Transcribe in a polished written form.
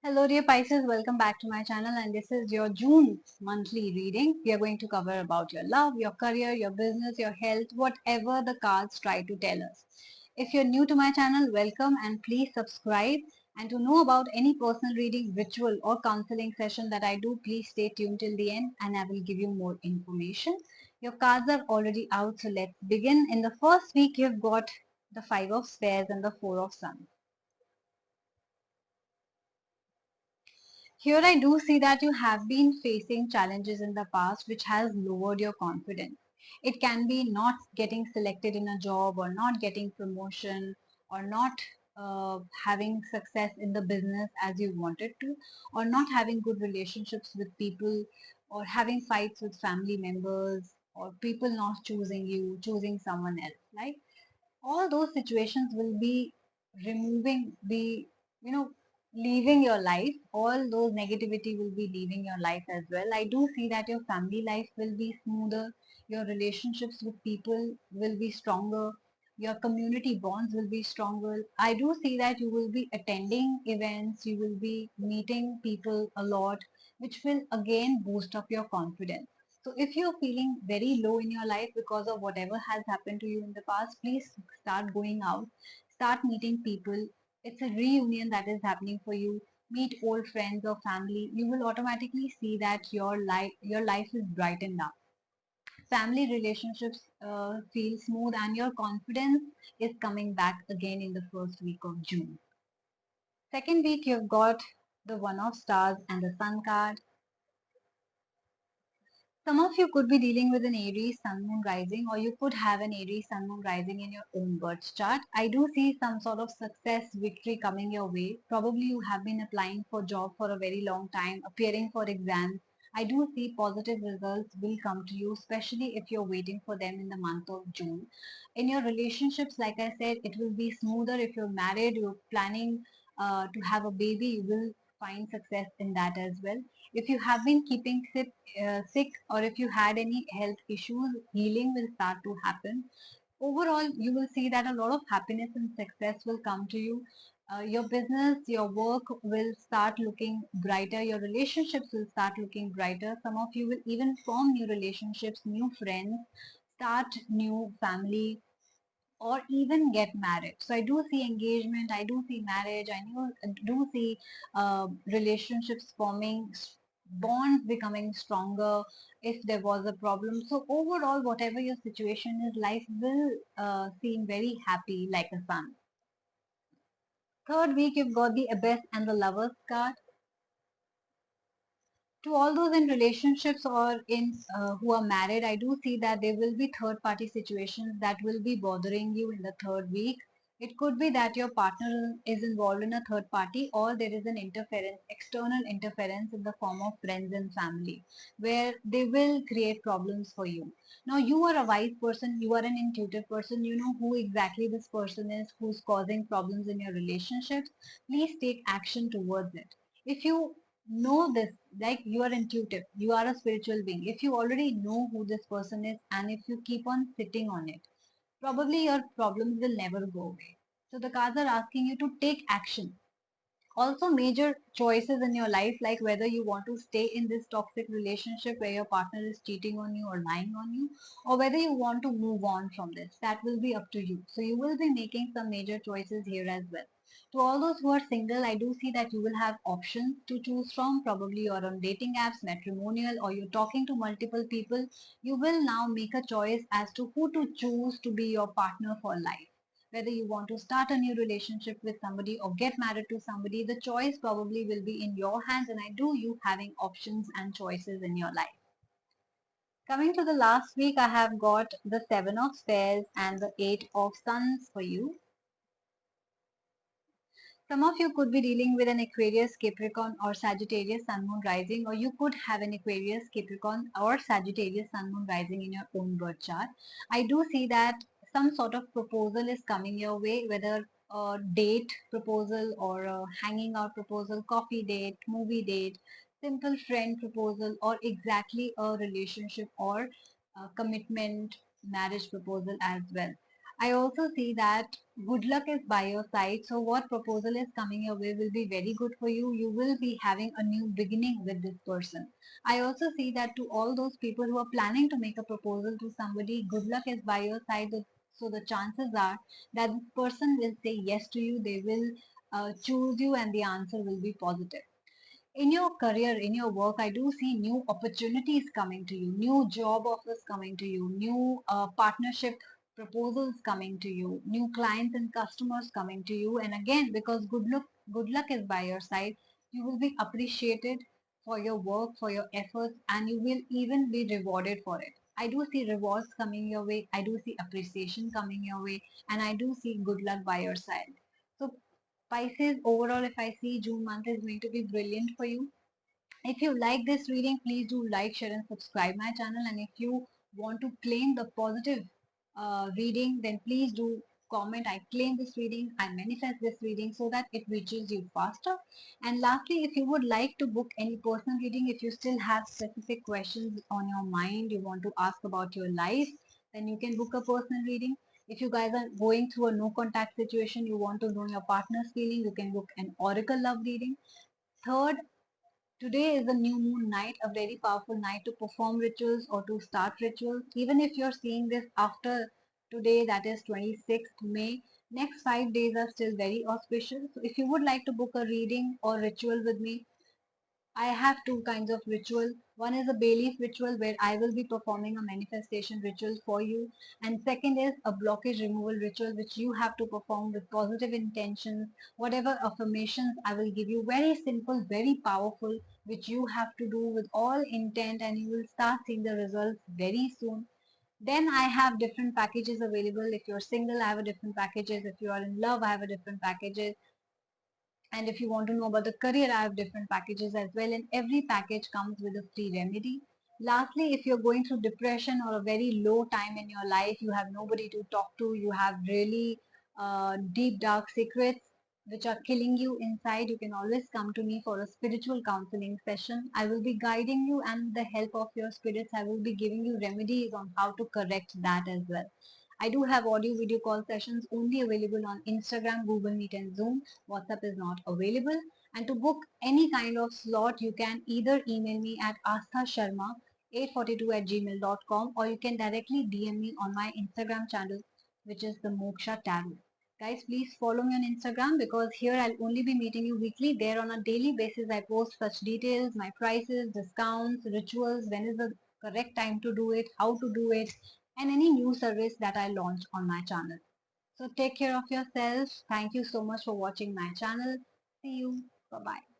Hello dear Pisces, welcome back to my channel and this is your June monthly reading. We are going to cover about your love, your career, your business, your health, whatever the cards try to tell us. If you're new to my channel, welcome and please subscribe. And to know about any personal reading, ritual or counseling session that I do, please stay tuned till the end and I will give you more information. Your cards are already out, so let's begin. In the first week, you've got the Five of Spades and the Four of Sons. Here I do see that you have been facing challenges in the past which has lowered your confidence. It can be not getting selected in a job or not getting promotion or not having success in the business as you wanted to or not having good relationships with people or having fights with family members or people not choosing you, choosing someone else. Like all those situations will be removing the you know leaving your life. All those negativity will be leaving your life as well. I do see that your family life will be smoother, your relationships with people will be stronger, your community bonds will be stronger. I do see that you will be attending events, you will be meeting people a lot, which will again boost up your confidence. So if you're feeling very low in your life because of whatever has happened to you in the past, please start going out, start meeting people. It's a reunion that is happening for you. Meet old friends or family. You will automatically see that your life is brightened up. Family relationships feel smooth and your confidence is coming back again in the first week of June. Second week, you've got the One of Stars and the Sun card. Some of you could be dealing with an Aries Sun Moon Rising, or you could have an Aries Sun Moon Rising in your own birth chart. I do see some sort of success, victory coming your way. Probably you have been applying for job for a very long time, appearing for exams. I do see positive results will come to you, especially if you're waiting for them in the month of June. In your relationships, like I said, it will be smoother. If you're married, you're planning to have a baby, you will find success in that as well. If you have been keeping sick or if you had any health issues, healing will start to happen. Overall, you will see that a lot of happiness and success will come to you. Your business, your work will start looking brighter. Your relationships will start looking brighter. Some of you will even form new relationships, new friends, start new family, or even get married. So I do see engagement, I do see marriage, do see relationships forming, bonds becoming stronger if there was a problem. So overall, whatever your situation is, life will seem very happy like a sun. Third week, you've got the Abyss and the Lovers card. To all those in relationships or in who are married, I do see that there will be third party situations that will be bothering you in the third week. It could be that your partner is involved in a third party, or there is an interference, external interference in the form of friends and family, where they will create problems for you. Now, you are a wise person, you are an intuitive person, you know who exactly this person is who's causing problems in your relationships. Please take action towards it. If you know this, like you are intuitive, you are a spiritual being, if you already know who this person is and if you keep on sitting on it, probably your problems will never go away. So the cards are asking you to take action. Also major choices in your life, like whether you want to stay in this toxic relationship where your partner is cheating on you or lying on you, or whether you want to move on from this, that will be up to you. So you will be making some major choices here as well. To all those who are single, I do see that you will have options to choose from. Probably you're on dating apps, matrimonial, or you're talking to multiple people. You will now make a choice as to who to choose to be your partner for life. Whether you want to start a new relationship with somebody or get married to somebody, the choice probably will be in your hands, and I do you having options and choices in your life. Coming to the last week, I have got the Seven of Spades and the Eight of Suns for you. Some of you could be dealing with an Aquarius, Capricorn or Sagittarius Sun Moon Rising, or you could have an Aquarius, Capricorn or Sagittarius Sun Moon Rising in your own birth chart. I do see that some sort of proposal is coming your way, whether a date proposal or a hanging out proposal, coffee date, movie date, simple friend proposal, or exactly a relationship or a commitment marriage proposal as well. I also see that good luck is by your side. So what proposal is coming your way will be very good for you. You will be having a new beginning with this person. I also see that to all those people who are planning to make a proposal to somebody, good luck is by your side. So the chances are that this person will say yes to you. They will choose you and the answer will be positive. In your career, in your work, I do see new opportunities coming to you, new job offers coming to you, new partnership proposals coming to you, new clients and customers coming to you. And again, because good luck is by your side, you will be appreciated for your work, for your efforts, and you will even be rewarded for it. I do see rewards coming your way. I do see appreciation coming your way, and I do see good luck by your side. So Pisces, overall, if I see June month is going to be brilliant for you. If you like this reading, please do like, share, and subscribe my channel. And if you want to claim the positive reading, then please do comment. I claim this reading, I manifest this reading so that it reaches you faster. And lastly, if you would like to book any personal reading, if you still have specific questions on your mind, you want to ask about your life, then you can book a personal reading. If you guys are going through a no contact situation, you want to know your partner's feeling, you can book an oracle love reading. Third, today is a new moon night, a very powerful night to perform rituals or to start rituals. Even if you're seeing this after today, that is 26th May, next 5 days are still very auspicious. So if you would like to book a reading or ritual with me, I have two kinds of ritual. One is a bay leaf ritual where I will be performing a manifestation ritual for you. And second is a blockage removal ritual which you have to perform with positive intentions. Whatever affirmations I will give you, very simple, very powerful, which you have to do with all intent and you will start seeing the results very soon. Then I have different packages available. If you're single, I have a different packages. If you are in love, I have a different packages. And if you want to know about the career, I have different packages as well. And every package comes with a free remedy. Lastly, if you're going through depression or a very low time in your life, you have nobody to talk to, you have really deep, dark secrets which are killing you inside, you can always come to me for a spiritual counseling session. I will be guiding you, and with the help of your spirits, I will be giving you remedies on how to correct that as well. I do have audio video call sessions only available on Instagram, Google Meet and Zoom. WhatsApp is not available. And to book any kind of slot, you can either email me at asthasharma842@gmail.com or you can directly DM me on my Instagram channel, which is the Moksha Tarot. Guys, please follow me on Instagram because here I'll only be meeting you weekly. There on a daily basis, I post such details, my prices, discounts, rituals, when is the correct time to do it, how to do it, and any new service that I launch on my channel. So take care of yourself. Thank you so much for watching my channel. See you. Bye bye.